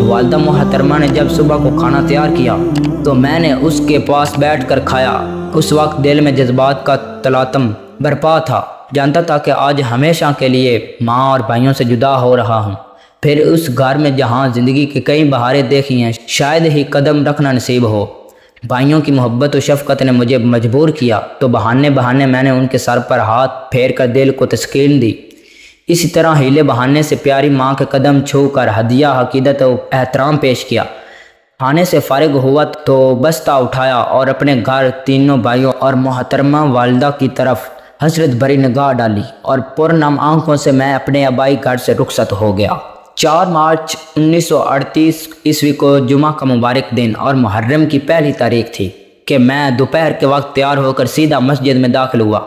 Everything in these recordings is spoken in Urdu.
والدہ محترمہ نے جب صبح کو کھانا تیار کیا تو میں نے اس کے پاس بیٹھ کر کھایا۔ اس وقت دل میں جذبات کا تلاطم برپا تھا، جانتا تھا کہ آج ہمیشہ کے لیے ماں اور بھائیوں سے جدا ہو رہا ہوں۔ پھر اس گھر میں جہاں زندگی کی کئی بہاریں دیکھی ہیں، شاید ہی قدم رکھنا نصیب ہو۔ بھائیوں کی محبت و شفقت نے مجھے مجبور کیا تو بہانے میں نے ان کے سر پر ہاتھ پھیر کر دل کو تسکین دی۔ اسی طرح ہیلے بہانے سے پیاری ماں کے قدم چھو کر ہدیہ عقیدت و احترام پیش کیا۔ کھانے سے فارغ ہوا تو بستہ اٹھایا اور اپنے گھر، تینوں بھائیوں اور محترمہ والدہ کی طرف حسرت بھری نگاہ ڈالی اور پرنم آنکھوں سے میں اپنے آبائی گھر سے رخصت ہو گیا۔ 4 مارچ 1938 عیسوی کو جمعہ کا مبارک دن اور محرم کی پہلی تاریخ تھی کہ میں دوپہر کے وقت تیار ہو کر سیدھا مسجد میں داخل ہوا۔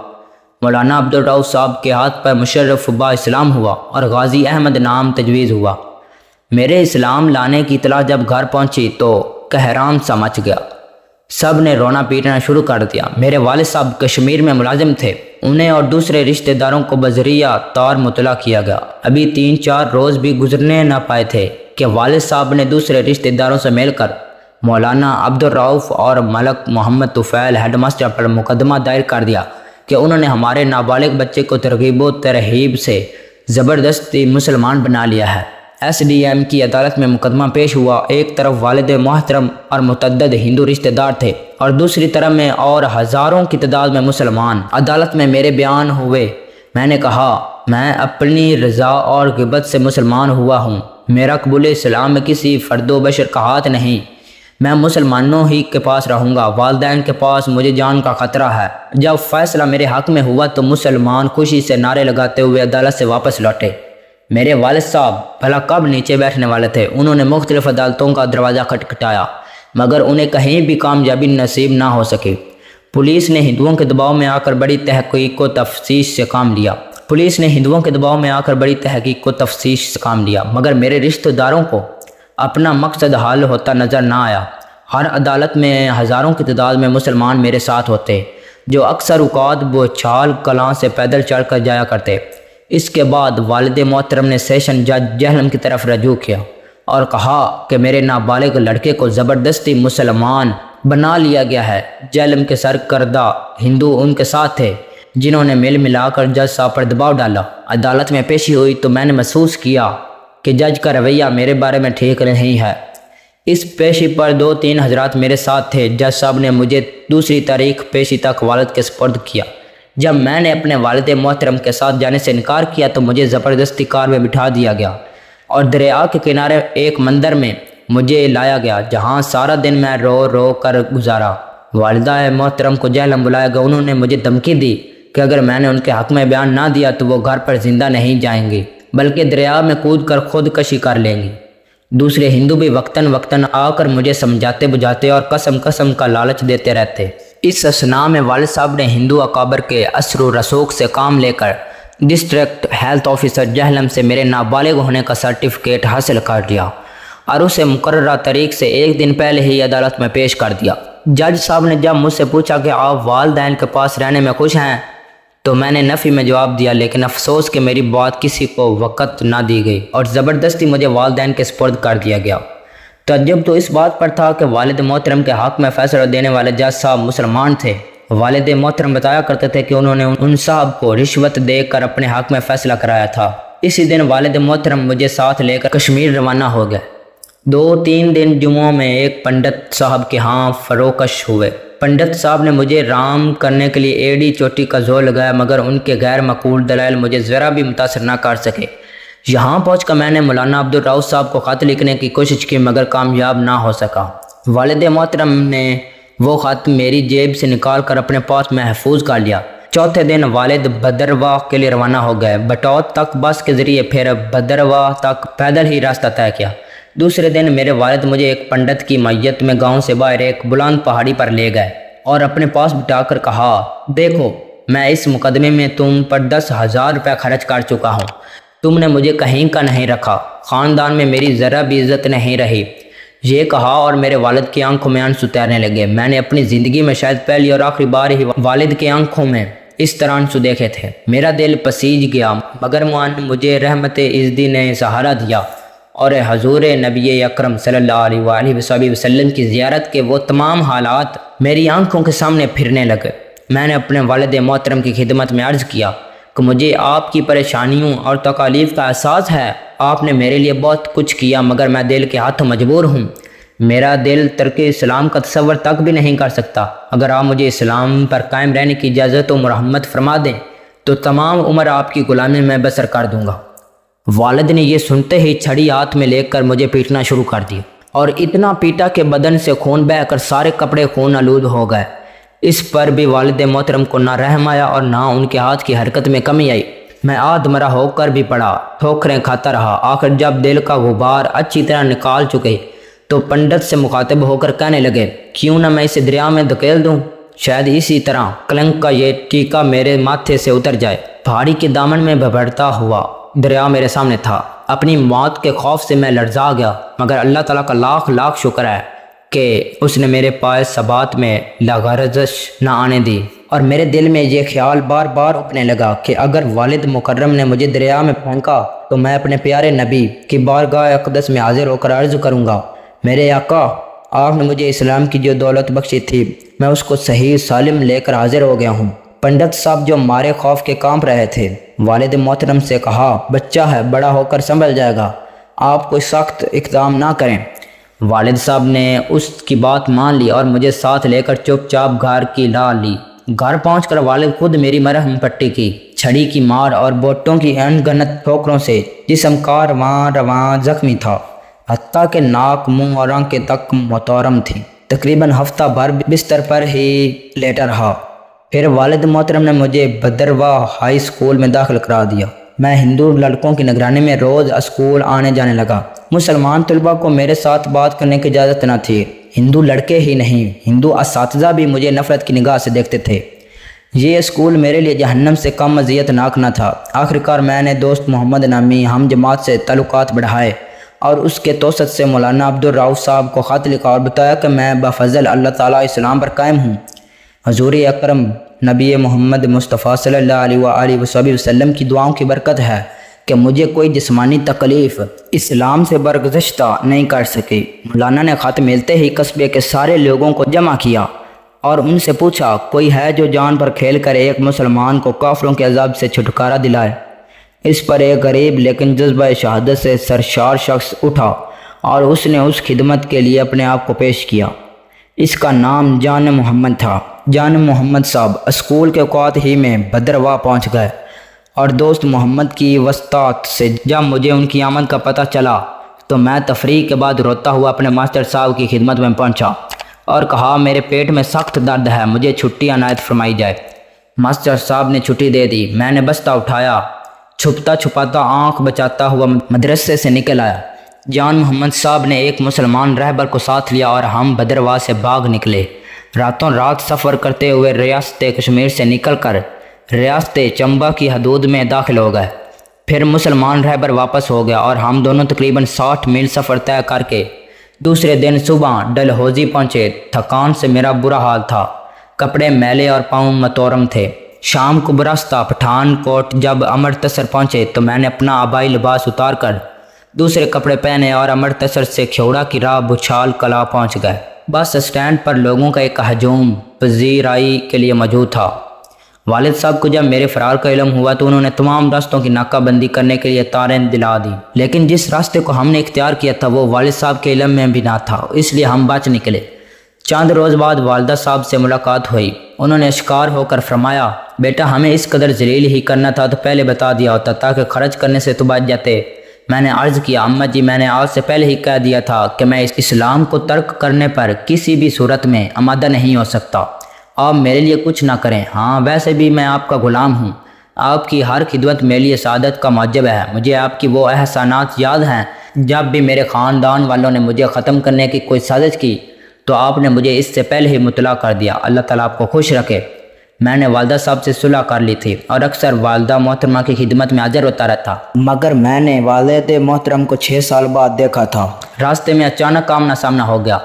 مولانا عبدالرؤف صاحب کے ہاتھ پر مشرف با اسلام ہوا اور غازی احمد نام تجویز ہوا۔ میرے اسلام لانے کی اطلاع جب گھر پہنچی تو قہرام سا مچ گیا۔ سب نے رونا پیٹنا شروع کر دیا۔ میرے والد صاحب کشمیر میں ملازم تھے، انہیں اور دوسرے رشتہ داروں کو بذریعہ تار مطلع کیا گیا۔ ابھی 3-4 روز بھی گزرنے نہ پائے تھے کہ والد صاحب نے دوسرے رشتہ داروں سے مل کر مولانا عبدالرؤف اور ملک محمد طفیل ہیڈ ماسٹر پر مقدمہ دائر کر دیا کہ انہوں نے ہمارے نابالغ بچے کو ترغیب و ترہیب سے زبردستی مسلمان بنا لیا ہے۔ SDM کی عدالت میں مقدمہ پیش ہوا۔ ایک طرف والد محترم اور متعدد ہندو رشتہ دار تھے اور دوسری طرف میں اور ہزاروں کی تعداد میں مسلمان۔ عدالت میں میرے بیان ہوئے۔ میں نے کہا میں اپنی رضا اور غیبت سے مسلمان ہوا ہوں۔ میرا قبول اسلام میں کسی فرد و بشر کا ہاتھ نہیں۔ میں مسلمانوں ہی کے پاس رہوں گا۔ والدین کے پاس مجھے جان کا خطرہ ہے۔ جب فیصلہ میرے حق میں ہوا تو مسلمان خوشی سے نعرے لگاتے ہوئے عدالت سے واپس لوٹے۔ میرے والد صاحب بھلا کب نیچے بیٹھنے والے تھے، انہوں نے مختلف عدالتوں کا دروازہ کھٹکھٹایا مگر انہیں کہیں بھی کامیابی نصیب نہ ہو سکی۔ پولیس نے ہندوؤں کے دباؤ میں آ کر بڑی تحقیق و تفتیش سے کام لیا مگر میرے رشتہ داروں کو اپنا مقصد حل ہوتا نظر نہ آیا۔ ہر عدالت میں ہزاروں کی تعداد میں مسلمان میرے ساتھ ہوتے جو اکثر اوقات بوچھال کلاں سے پیدل چڑھ کر جایا کرتے۔ اس کے بعد والد محترم نے سیشن جج جہلم کی طرف رجوع کیا اور کہا کہ میرے نابالغ لڑکے کو زبردستی مسلمان بنا لیا گیا ہے۔ جہلم کے سرکردہ ہندو ان کے ساتھ تھے جنہوں نے مل ملا کر جج صاحب پر دباؤ ڈالا۔ عدالت میں پیشی ہوئی تو میں نے محسوس کیا کہ جج کا رویہ میرے بارے میں ٹھیک نہیں ہے۔ اس پیشی پر 2-3 حضرات میرے ساتھ تھے۔ جج صاحب نے مجھے دوسری تاریخ پیشی تک والد کے سپرد کیا۔ جب میں نے اپنے والد محترم کے ساتھ جانے سے انکار کیا تو مجھے زبردستی کار میں بٹھا دیا گیا اور دریا کے کنارے ایک مندر میں مجھے لایا گیا جہاں سارا دن میں رو رو کر گزارا۔ والدہ محترم کو جہلم بلایا گیا۔ انہوں نے مجھے دھمکی دی کہ اگر میں نے ان کے حق میں بیان نہ دیا تو وہ گھر پر زندہ نہیں جائیں گی بلکہ دریا میں کود کر خودکشی کر لیں گی۔ دوسرے ہندو بھی وقتاً آ کر مجھے سمجھاتے بجھاتے اور قسم کا لالچ دیتے رہتے۔ اس اثناء میں والد صاحب نے ہندو اکابر کے اثر و رسوخ سے کام لے کر ڈسٹرکٹ ہیلتھ آفیسر جہلم سے میرے نابالغ ہونے کا سرٹیفکیٹ حاصل کر لیا اور اسے مقررہ تاریخ سے 1 دن پہلے ہی عدالت میں پیش کر دیا۔ جج صاحب نے جب مجھ سے پوچھا کہ آپ والدین کے پاس رہنے میں خوش ہیں تو میں نے نفی میں جواب دیا، لیکن افسوس کہ میری بات کسی کو وقت نہ دی گئی اور زبردستی مجھے والدین کے سپرد کر دیا گیا۔ تعجب تو اس بات پر تھا کہ والد محترم کے حق میں فیصلہ دینے والے جج صاحب مسلمان تھے۔ والد محترم بتایا کرتے تھے کہ انہوں نے ان صاحب کو رشوت دے کر اپنے حق میں فیصلہ کرایا تھا۔ اسی دن والد محترم مجھے ساتھ لے کر کشمیر روانہ ہو گئے۔ 2-3 دن جمعوں میں ایک پنڈت صاحب کے ہاں فروکش ہوئے۔ پنڈت صاحب نے مجھے رام کرنے کے لیے ایڑی چوٹی کا زور لگایا مگر ان کے غیر معقول دلائل مجھے ذرا بھی متاثر نہ کر سکے۔ یہاں پہنچ کر میں نے مولانا عبدالرؤف صاحب کو خط لکھنے کی کوشش کی مگر کامیاب نہ ہو سکا۔ والد محترم نے وہ خط میری جیب سے نکال کر اپنے پاس محفوظ کر لیا۔ چوتھے دن والد بھدرواہ کے لیے روانہ ہو گئے۔ بٹوت تک بس کے ذریعے پھر بھدرواہ تک پیدل ہی راستہ طے کیا۔ دوسرے دن میرے والد مجھے ایک پنڈت کی میت میں گاؤں سے باہر ایک بلند پہاڑی پر لے گئے اور اپنے پاس بٹھا کر کہا، دیکھو میں اس مقدمے میں تم پر 10,000 روپے خرچ کر چکا ہوں، تم نے مجھے کہیں کا نہیں رکھا، خاندان میں میری ذرا بھی عزت نہیں رہی۔ یہ کہا اور میرے والد کی آنکھوں میں آنسو تیرنے لگے۔ میں نے اپنی زندگی میں شاید پہلی اور آخری بار ہی والد کی آنکھوں میں اس طرح آنسو دیکھے تھے۔ میرا دل پسیج گیا مگر مجھے رحمت عزدی نے سہارا دیا اور حضور نبی اکرم صلی اللہ علیہ وآلہ وسلم کی زیارت کے وہ تمام حالات میری آنکھوں کے سامنے پھرنے لگے۔ میں نے اپنے والد محترم کی خدمت میں عرض کیا کہ مجھے آپ کی پریشانیوں اور تکالیف کا احساس ہے۔ آپ نے میرے لیے بہت کچھ کیا، مگر میں دل کے ہاتھوں مجبور ہوں۔ میرا دل ترک اسلام کا تصور تک بھی نہیں کر سکتا۔ اگر آپ مجھے اسلام پر قائم رہنے کی اجازت و مرحمت فرما دیں تو تمام عمر آپ کی غلامی میں بسر کر دوں گا۔ والد نے یہ سنتے ہی چھڑی ہاتھ میں لے کر مجھے پیٹنا شروع کر دیا، اور اتنا پیٹا کہ بدن سے خون بہہ کر سارے کپڑے خون آلود ہو گئے۔ اس پر بھی والد محترم کو نہ رحم آیا اور نہ ان کے ہاتھ کی حرکت میں کمی آئی۔ میں آدھ مرا ہو کر بھی پڑا، ٹھوکریں کھاتا رہا۔ آخر جب دل کا غبار اچھی طرح نکال چکے تو پنڈت سے مخاطب ہو کر کہنے لگے، کیوں نہ میں اسے دریا میں دھکیل دوں؟ شاید اسی طرح کلنک کا یہ ٹیکا میرے ماتھے سے اتر جائے۔ پہاڑی کے دامن میں بھبھڑتا ہوا دریا میرے سامنے تھا۔ اپنی موت کے خوف سے میں لرزا گیا، مگر اللہ تعالیٰ کا لاکھ لاکھ شکر ہے کہ اس نے میرے پائے ثبات میں لغزش نہ آنے دی۔ اور میرے دل میں یہ خیال بار بار اپنے لگا کہ اگر والد مکرم نے مجھے دریا میں پھینکا تو میں اپنے پیارے نبی کی بارگاہ اقدس میں حاضر ہو کر عرض کروں گا، میرے آقا، آپ نے مجھے اسلام کی جو دولت بخشی تھی میں اس کو صحیح سالم لے کر حاضر ہو گیا ہوں۔ پنڈت صاحب جو مارے خوف کے کانپ رہے تھے، والد محترم سے کہا، بچہ ہے، بڑا ہو کر سنبھل جائے گا، آپ کوئی سخت اقدام نہ کریں۔ والد صاحب نے اس کی بات مان لی اور مجھے ساتھ لے کر چپ چاپ گھر کی لا لی۔ گھر پہنچ کر والد خود میری مرہم پٹی کی۔ چھڑی کی مار اور بوٹوں کی انگنت ٹھوکروں سے جسم کا رواں زخمی تھا، حتیٰ کہ ناک، منہ اور آنکھیں تک متورم تھیں۔ تقریباً ہفتہ بھر بستر پر ہی لیٹا رہا۔ پھر والد محترم نے مجھے بھدرواہ ہائی اسکول میں داخل کرا دیا۔ میں ہندو لڑکوں کی نگرانی میں روز اسکول آنے جانے لگا۔ مسلمان طلباء کو میرے ساتھ بات کرنے کی اجازت نہ تھی۔ ہندو لڑکے ہی نہیں، ہندو اساتذہ بھی مجھے نفرت کی نگاہ سے دیکھتے تھے۔ یہ اسکول میرے لیے جہنم سے کم اذیت ناک نہ تھا۔ آخرکار میں نے دوست محمد نامی ہم جماعت سے تعلقات بڑھائے اور اس کے توسط سے مولانا عبدالرؤف صاحب کو خط لکھا اور بتایا کہ میں بفضل اللہ تعالیٰ اسلام پر قائم ہوں۔ حضور اکرم نبی محمد مصطفیٰ صلی اللہ علیہ وآلہ وسلم کی دعاؤں کی برکت ہے کہ مجھے کوئی جسمانی تکلیف اسلام سے برگزشتہ نہیں کر سکی۔ مولانا نے خط ملتے ہی قصبے کے سارے لوگوں کو جمع کیا اور ان سے پوچھا، کوئی ہے جو جان پر کھیل کر ایک مسلمان کو کافروں کے عذاب سے چھٹکارا دلائے؟ اس پر ایک غریب لیکن جذبہ شہادت سے سرشار شخص اٹھا اور اس نے اس خدمت کے لیے اپنے آپ کو پیش کیا۔ اس کا نام جان محمد تھا۔ جان محمد صاحب اسکول کے اوقات ہی میں بھدرواہ پہنچ گئے اور دوست محمد کی وسطات سے جب مجھے ان کی آمد کا پتہ چلا تو میں تفریح کے بعد روتا ہوا اپنے ماسٹر صاحب کی خدمت میں پہنچا اور کہا، میرے پیٹ میں سخت درد ہے، مجھے چھٹی عنایت فرمائی جائے۔ ماسٹر صاحب نے چھٹی دے دی۔ میں نے بستہ اٹھایا، چھپتا چھپاتا آنکھ بچاتا ہوا مدرسے سے نکل آیا۔ جان محمد صاحب نے ایک مسلمان رہبر کو ساتھ لیا اور ہم بھدرواہ سے بھاگ نکلے۔ راتوں رات سفر کرتے ہوئے ریاست کشمیر سے نکل کر ریاست چمبا کی حدود میں داخل ہو گئے۔ پھر مسلمان رہبر واپس ہو گیا اور ہم دونوں تقریباً 60 میل سفر طے کر کے دوسرے دن صبح ڈلہوزی پہنچے۔ تھکان سے میرا برا حال تھا، کپڑے میلے اور پاؤں متورم تھے۔ شام کو برستہ پٹھان کوٹ جب امرتسر پہنچے تو میں نے اپنا آبائی لباس اتار کر دوسرے کپڑے پہنے اور امرتسر سے کھیوڑا کی راہ بچھال کلا پہنچ گئے۔ بس اسٹینڈ پر لوگوں کا ایک ہجوم پذیرائی کے لیے موجود تھا۔ والد صاحب کو جب میرے فرار کا علم ہوا تو انہوں نے تمام راستوں کی ناکہ بندی کرنے کے لیے تاریں دلا دی، لیکن جس راستے کو ہم نے اختیار کیا تھا وہ والد صاحب کے علم میں بھی نہ تھا، اس لیے ہم بچ نکلے۔ چند روز بعد والدہ صاحب سے ملاقات ہوئی۔ انہوں نے اشکار ہو کر فرمایا، بیٹا ہمیں اس قدر ذلیل ہی کرنا تھا تو پہلے بتا دیا ہوتا تاکہ خرچ کرنے سے تو بچ جاتے۔ میں نے عرض کیا، اماں جی میں نے آج سے پہلے ہی کہہ دیا تھا کہ میں اس اسلام کو ترک کرنے پر کسی بھی صورت میں آمادہ نہیں ہو سکتا۔ آپ میرے لیے کچھ نہ کریں، ہاں ویسے بھی میں آپ کا غلام ہوں، آپ کی ہر خدمت میرے لیے سعادت کا موجب ہے۔ مجھے آپ کی وہ احسانات یاد ہیں جب بھی میرے خاندان والوں نے مجھے ختم کرنے کی کوئی سازش کی تو آپ نے مجھے اس سے پہلے ہی مطلع کر دیا۔ اللہ تعالیٰ آپ کو خوش رکھے۔ میں نے والدہ صاحب سے صلح کر لی تھی اور اکثر والدہ محترمہ کی خدمت میں حاضر ہوتا رہتا، مگر میں نے والد محترم کو 6 سال بعد دیکھا تھا۔ راستے میں اچانک آمنا سامنا ہو گیا،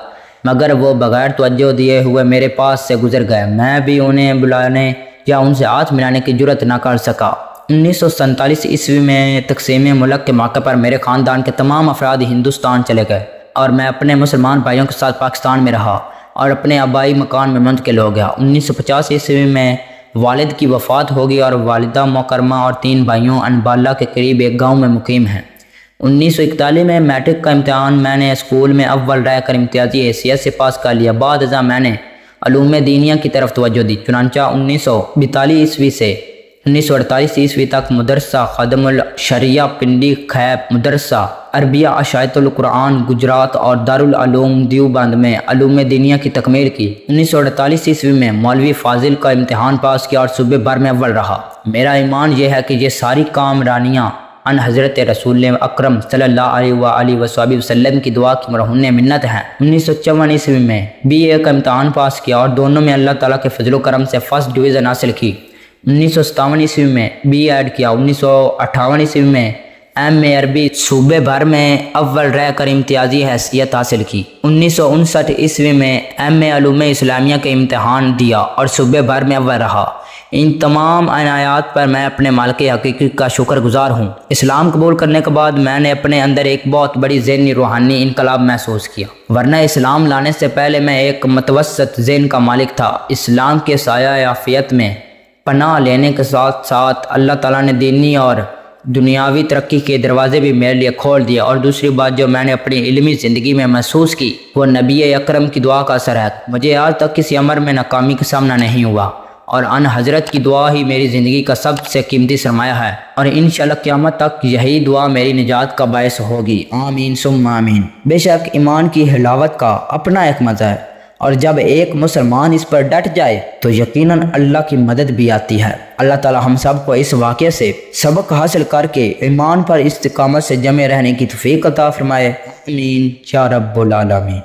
مگر وہ بغیر توجہ دیے ہوئے میرے پاس سے گزر گئے۔ میں بھی انہیں بلانے یا ان سے ہاتھ ملانے کی جرت نہ کر سکا۔ 1947 عیسوی میں تقسیم ملک کے موقع پر میرے خاندان کے تمام افراد ہندوستان چلے گئے اور میں اپنے مسلمان بھائیوں کے ساتھ پاکستان میں رہا اور اپنے آبائی مکان میں منتقل ہو گیا۔ 1950 عیسوی میں والد کی وفات ہوگی اور والدہ مکرمہ اور 3 بھائیوں انبالہ کے قریب ایک گاؤں میں مقیم ہیں۔ 1941 میں میٹرک کا امتحان میں نے اسکول میں اول رہ کر امتیازی حیثیت سے پاس کر لیا۔ بعد ازاں میں نے علوم دینیہ کی طرف توجہ دی، چنانچہ 1942 عیسوی سے 1948 عیسوی تک مدرسہ خادم الشریعہ پنڈی خیب، مدرسہ عربیہ عشایت القرآن گجرات اور دارالعلوم دیوبند میں علوم دینیہ کی تکمیل کی۔ 1948 عیسوی میں مولوی فاضل کا امتحان پاس کیا اور صوبے بھر میں اول رہا۔ میرا ایمان یہ ہے کہ یہ ساری کامرانیاں ان حضرت رسول اکرم صلی اللہ علیہ وآلہ وسلم کی دعا کی مرہون منت ہیں۔ 1954 عیسوی میں BA کا امتحان پاس کیا اور دونوں میں اللہ تعالیٰ کے فضل و کرم سے فرسٹ ڈویژن حاصل کی۔ 1957 عیسوی میں BA ایڈ کیا۔ 1958 عیسوی میں MA عربی صوبے بھر میں اول رہ کر امتیازی حیثیت حاصل کی۔ 1959 عیسوی میں MA علوم اسلامیہ کے امتحان دیا اور صوبے بھر میں اول رہا۔ ان تمام عنایات پر میں اپنے مالک حقیقی کا شکر گزار ہوں۔ اسلام قبول کرنے کے بعد میں نے اپنے اندر ایک بہت بڑی ذہنی روحانی انقلاب محسوس کیا، ورنہ اسلام لانے سے پہلے میں ایک متوسط ذہن کا مالک تھا۔ اسلام کے سایہ عافیت میں پناہ لینے کے ساتھ ساتھ اللہ تعالیٰ نے دینی اور دنیاوی ترقی کے دروازے بھی میرے لیے کھول دیے، اور دوسری بات جو میں نے اپنی علمی زندگی میں محسوس کی وہ نبی اکرم کی دعا کا اثر ہے۔ مجھے آج تک کسی عمر میں ناکامی کا سامنا نہیں ہوا اور ان حضرت کی دعا ہی میری زندگی کا سب سے قیمتی سرمایہ ہے، اور انشاءاللہ قیامت تک یہی دعا میری نجات کا باعث ہوگی، آمین ثم آمین۔ بے شک ایمان کی حلاوت کا اپنا ایک مزہ ہے، اور جب ایک مسلمان اس پر ڈٹ جائے تو یقیناً اللہ کی مدد بھی آتی ہے۔ اللہ تعالی ہم سب کو اس واقعے سے سبق حاصل کر کے ایمان پر استقامت سے جمع رہنے کی توفیق عطا فرمائے، آمین یا رب العالمین۔